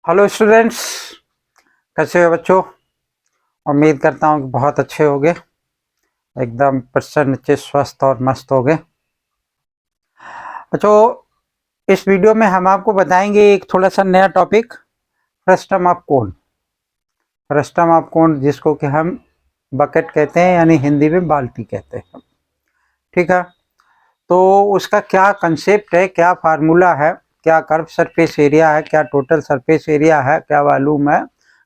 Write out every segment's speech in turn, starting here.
Hello students, कैसे हो बच्चों। उम्मीद करता हूँ कि बहुत अच्छे होगे, एकदम प्रसन्न चित्त स्वस्थ और मस्त होगे। बच्चों, इस वीडियो में हम आपको बताएंगे एक थोड़ा सा नया topic, frustum of cone. Frustum of cone जिसको कि हम बकेट कहते हैं, यानी हिंदी में बाल्टी कहते हैं। ठीक है, तो उसका क्या कंसेप्ट है, क्या फार्मूला है, क्या कर्व सरफेस एरिया है, क्या टोटल सरफेस एरिया है, क्या वॉल्यूम है,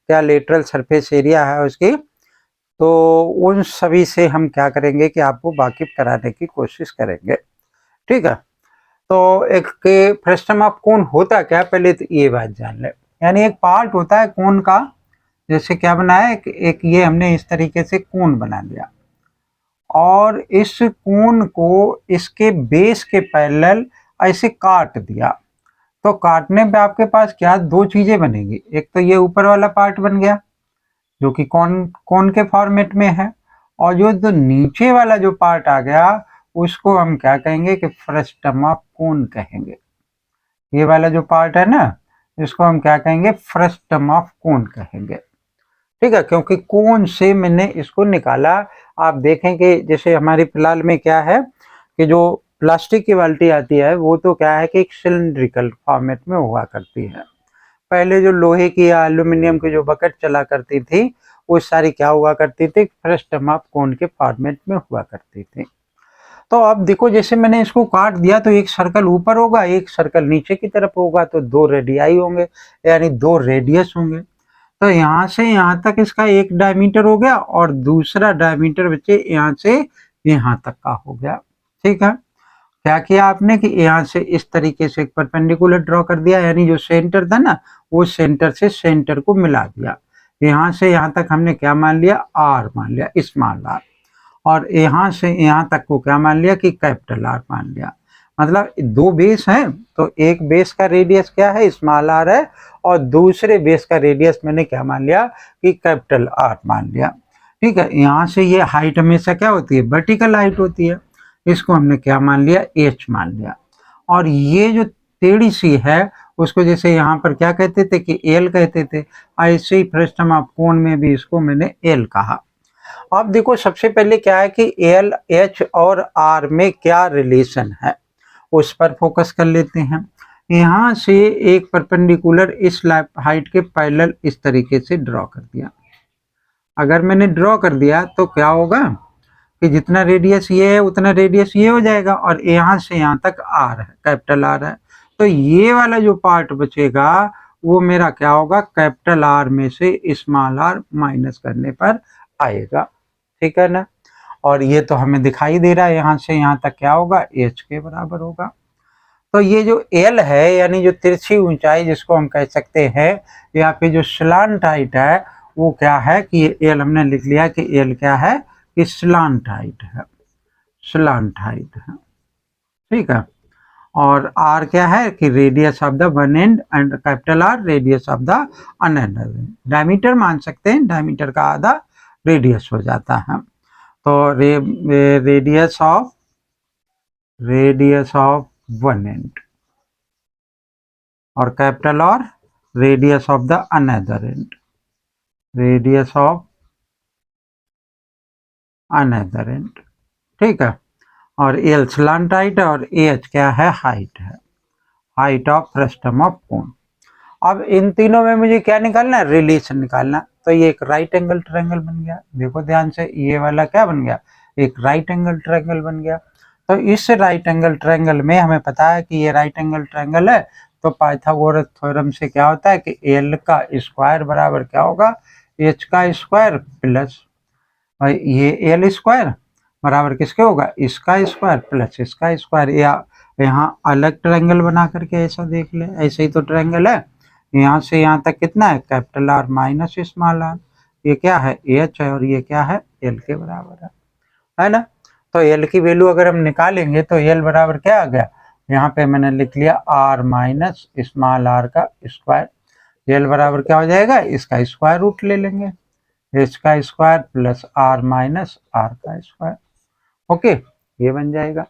क्या लेटरल सरफेस एरिया है उसकी, तो उन सभी से हम क्या करेंगे कि आपको वाकिफ कराने की कोशिश करेंगे। ठीक है, तो एक के फ्रस्टम ऑफ कोन होता क्या, पहले तो ये बात जान ले। यानी एक पार्ट होता है कोन का, जैसे क्या बनाया, एक ये हमने इस तरीके से कोन बना लिया और इस कोन को इसके बेस के पैरेलल ऐसे काट दिया। तो काटने पे आपके पास क्या दो चीजें बनेगी, एक तो ये ऊपर वाला पार्ट बन गया जो कि कौन कौन के फॉर्मेट में है, और जो नीचे वाला जो पार्ट आ गया उसको हम क्या कहेंगे कि फ्रस्टम ऑफ कोन कहेंगे। ये वाला जो पार्ट है ना, इसको हम क्या कहेंगे, फ्रस्टम ऑफ कोन कहेंगे। ठीक है, क्योंकि कोन से मैंने इसको निकाला। आप देखें कि जैसे हमारी फिलहाल में क्या है कि जो प्लास्टिक की बाल्टी आती है वो तो क्या है कि एक सिलिंड्रिकल फॉर्मेट में हुआ करती है। पहले जो लोहे की या एल्यूमिनियम की जो बकेट चला करती थी वो सारी क्या हुआ करती थी, फ्रस्टम ऑफ कोन के फॉर्मेट में हुआ करती थी। तो अब देखो, जैसे मैंने इसको काट दिया तो एक सर्कल ऊपर होगा, एक सर्कल नीचे की तरफ होगा, तो दो रेडियाई होंगे, यानी दो रेडियस होंगे। तो यहाँ से यहाँ तक इसका एक डायमीटर हो गया और दूसरा डायमीटर बच्चे यहाँ से यहाँ तक का हो गया। ठीक है, क्या किया आपने कि यहाँ से इस तरीके से एक परपेंडिकुलर ड्रॉ कर दिया, यानी जो सेंटर था ना वो सेंटर से सेंटर को मिला दिया। यहाँ से यहाँ तक हमने क्या मान लिया, आर मान लिया, स्मॉल आर। और यहाँ से यहाँ तक को क्या मान लिया कि कैपिटल आर मान लिया। मतलब दो बेस हैं, तो एक बेस का रेडियस क्या है, स्मॉल आर है, और दूसरे बेस का रेडियस मैंने क्या मान लिया कि कैपिटल आर मान लिया। ठीक है, यहाँ से ये हाइट हमेशा क्या होती है, वर्टिकल हाइट होती है, इसको हमने क्या मान लिया, एच मान लिया। और ये जो टेढ़ी सी है उसको जैसे यहाँ पर क्या कहते थे कि एल कहते थे, ऐसे ही फ्रस्टम ऑफ कोन में भी इसको मैंने एल कहा। अब देखो, सबसे पहले क्या है कि एल, एच और आर में क्या रिलेशन है उस पर फोकस कर लेते हैं। यहाँ से एक परपेंडिकुलर इस हाइट के पैरेलल इस तरीके से ड्रॉ कर दिया। अगर मैंने ड्रॉ कर दिया तो क्या होगा कि जितना रेडियस ये है उतना रेडियस ये हो जाएगा, और यहाँ से यहाँ तक आर है, कैपिटल आर है। तो ये वाला जो पार्ट बचेगा वो मेरा क्या होगा, कैपिटल आर में से स्मॉल आर माइनस करने पर आएगा। ठीक है ना, और ये तो हमें दिखाई दे रहा है, यहाँ से यहाँ तक क्या होगा, एच के बराबर होगा। तो ये जो एल है, यानी जो तिरछी ऊंचाई जिसको हम कह सकते हैं, या फिर जो स्लांट हाइट है, वो क्या है कि ये एल हमने लिख लिया कि एल क्या है कि स्लांट हाइट है, स्लांट हाइट है। ठीक है, और आर क्या है कि radius of the one and, and capital R radius of the another and. Diameter मान सकते हैं, डायमीटर का आधा रेडियस हो जाता है। तो रेडियस ऑफ वन एंड, और कैपिटल और radius of the another and, radius of another and. ठीक है, और एल स्लांट हाइट है और एच क्या है, हाइट है, height of frustum of cone. अब इन तीनों में मुझे क्या निकालना है, रिलेशन निकालना। तो ये एक राइट एंगल ट्रायंगल बन गया, देखो ध्यान से, ये वाला क्या बन गया, एक राइट एंगल ट्रायंगल बन गया। तो इस राइट एंगल ट्रायंगल में हमें पता है कि ये राइट एंगल ट्रायंगल है, तो पाइथागोरस थ्योरम से क्या होता है कि एल का स्क्वायर बराबर क्या होगा, एच का स्क्वायर प्लस ये एल स्क्वायर बराबर किसके होगा, इसका स्क्वायर प्लस इसका स्क्वायर। या यहाँ अलग ट्रायंगल बना करके ऐसा देख ले, ऐसे ही तो ट्रायंगल है, यहाँ से यहाँ तक कितना है, capital R minus small R. ये क्या है, एच है, और ये क्या है, एल के बराबर है ना। तो एल की वैल्यू अगर हम निकालेंगे तो एल बराबर क्या आ गया, यहाँ पे मैंने लिख लिया आर माइनस स्मॉल आर का स्क्वायर। एल बराबर क्या हो जाएगा, इसका स्क्वायर रूट ले लेंगे, एच का square plus R minus R का स्क्वायर। ओके, ये बन जाएगा।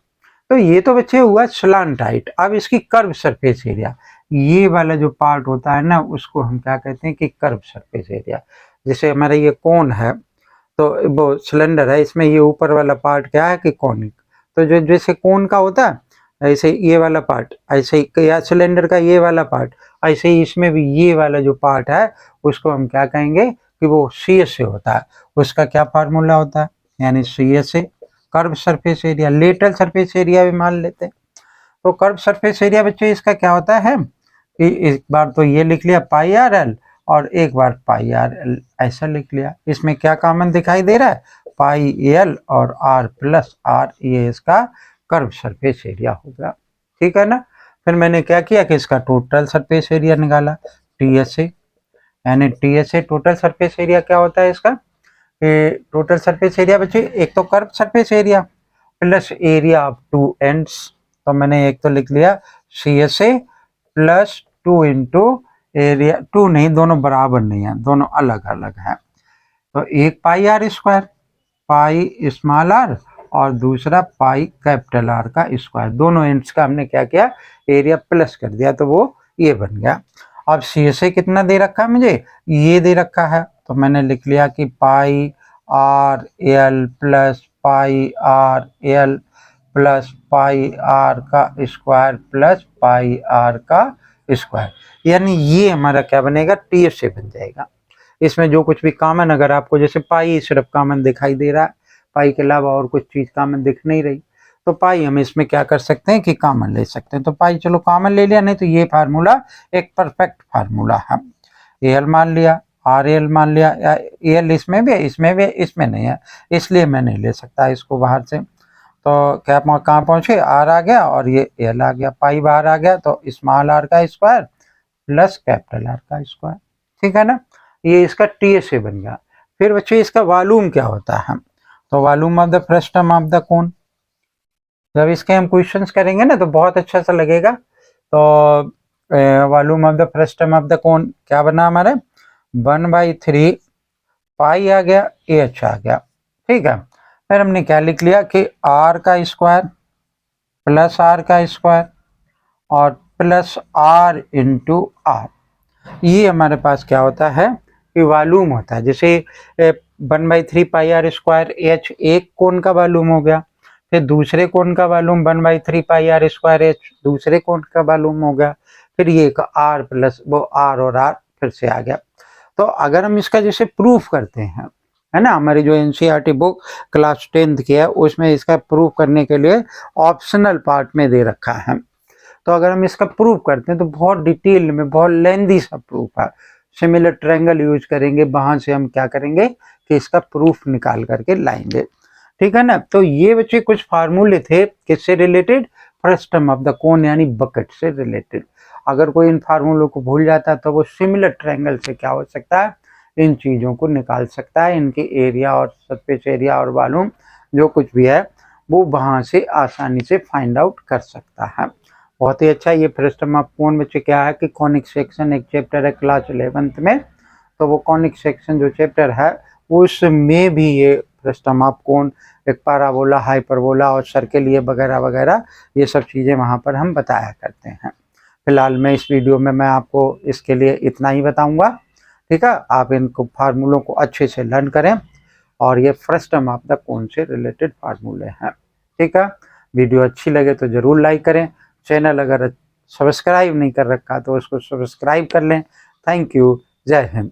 तो ये तो बच्चे हुआ स्लांट हाइट। अब इसकी कर्व सरफेस एरिया, ये वाला जो पार्ट होता है ना उसको हम क्या कहते हैं कि कर्व सरफेस एरिया। जैसे हमारा ये कोन है तो वो सिलेंडर है, इसमें ये ऊपर वाला पार्ट क्या है कि कॉनिक। तो जो जैसे कोन का होता है ऐसे ये वाला पार्ट, ऐसे ही या सिलेंडर का ये वाला पार्ट, ऐसे ही इसमें भी ये वाला जो पार्ट है उसको हम क्या कहेंगे कि वो सी एस से होता है। उसका क्या फार्मूला होता है, यानी सी एस से curve surface area. Lateral surface area भी मान लेते हैं। तो कर्व सरफेस एरिया बच्चे इसका क्या होता है कि एक बार तो ये लिख लिया पाई आर एल और एक बार पाई आर एल ऐसा लिख लिया। इसमें क्या कॉमन दिखाई दे रहा है, पाई एल और आर प्लस आर, ये इसका कर्व सरफेस एरिया होगा। ठीक है ना। फिर मैंने क्या किया कि इसका टोटल सरफेस एरिया निकाला टी एस ए, यानी T S A total surface area क्या होता है इसका, टोटल सरफेस एरिया बच्चे एक तो curve surface area plus area of two ends. तो मैंने एक तो लिख लिया C S A plus 2 into area, 2 नहीं, दोनों बराबर नहीं है, दोनों अलग अलग है। तो एक pi are square, pi small r और दूसरा पाई कैपिटल आर का स्क्वायर, दोनों एंड्स का हमने क्या किया एरिया प्लस कर दिया, तो वो ये बन गया। अब सी एस ए कितना दे रखा है मुझे, ये दे रखा है, तो मैंने लिख लिया कि pi r l plus pi r l plus pi r का स्क्वायर प्लस पाई आर का स्क्वायर, यानी ये हमारा क्या बनेगा टी एस ए बन जाएगा। इसमें जो कुछ भी कॉमन, अगर आपको जैसे पाई सिर्फ कॉमन दिखाई दे रहा है, पाई के अलावा और कुछ चीज कॉमन दिख नहीं रही, तो पाई हम इसमें क्या कर सकते हैं कि कॉमन ले सकते हैं। तो पाई चलो कॉमन ले लिया, नहीं तो ये फार्मूला एक परफेक्ट फार्मूला है। ए एल मान लिया, आर एल मान लिया, या ए एल इसमें भी इसमें नहीं है, इसलिए मैं नहीं ले सकता इसको बाहर से। तो क्या कहाँ पहुंचे, आर आ गया और ये एल आ गया, पाई बाहर आ गया, तो स्मॉल आर का स्क्वायर प्लस कैपिटल आर का स्क्वायर। ठीक है ना, ये इसका टी एस ए बन गया। फिर बच्चे इसका वॉल्यूम क्या होता है, तो volume of the frustum of the cone, जब इसके हम क्वेश्चंस करेंगे ना तो बहुत अच्छा सा लगेगा। तो volume of the frustum of the cone क्या बना हमारे, 1/3 पाई आ गया, एच आ गया। ठीक है, फिर हमने क्या लिख लिया कि आर का स्क्वायर प्लस आर का स्क्वायर और प्लस आर इंटू आर, ये हमारे पास क्या होता है कि वॉल्यूम होता है। जैसे 1/3 पाई आर स्क्वायर एच एक कोण का वॉल्यूम हो गया, फिर दूसरे कोण का volume 1/3 pi are square H दूसरे कोण का वॉल्यूम हो गया, फिर ये एक आर प्लस वो आर और आर फिर से आ गया। तो अगर हम इसका जैसे प्रूफ करते हैं, है ना, हमारी जो एनसीईआरटी बुक क्लास 10th की है उसमें इसका प्रूफ करने के लिए ऑप्शनल पार्ट में दे रखा है। तो अगर हम इसका प्रूफ करते हैं तो बहुत डिटेल में बहुत लेंदी सा प्रूफ है, सिमिलर ट्रायंगल यूज करेंगे, वहां से हम क्या करेंगे कि इसका प्रूफ निकाल करके लाएंगे। ठीक है ना। तो ये बच्चे कुछ फार्मूले थे किससे related, frustum of the cone यानी बकेट से रिलेटेड। अगर कोई इन फार्मूलों को भूल जाता है तो वो सिमिलर ट्रायंगल से क्या हो सकता है, इन चीज़ों को निकाल सकता है, इनके एरिया और सरफेस एरिया और वॉल्यूम जो कुछ भी है वो वहाँ से आसानी से फाइंड आउट कर सकता है। बहुत ही अच्छा। ये फ्रस्टम ऑफ कोन बच्चे क्या है कि कॉनिक सेक्शन एक चैप्टर है क्लास 11th में, तो वो कॉनिक सेक्शन जो चैप्टर है उसमें भी ये फ्रस्टम ऑफ कोन, एक पैराबोला, हाइपरबोला और सर्कल ये वगैरह वगैरह ये सब चीज़ें वहाँ पर हम बताया करते हैं। फिलहाल मैं इस वीडियो में मैं आपको इसके लिए इतना ही बताऊंगा। ठीक है, आप इनको फार्मूलों को अच्छे से लर्न करें और ये फ्रस्टम ऑफ द कोन से रिलेटेड फार्मूले हैं। ठीक है, वीडियो अच्छी लगे तो ज़रूर लाइक करें, चैनल अगर सब्सक्राइब नहीं कर रखा तो उसको सब्सक्राइब कर लें। थैंक यू, जय हिंद।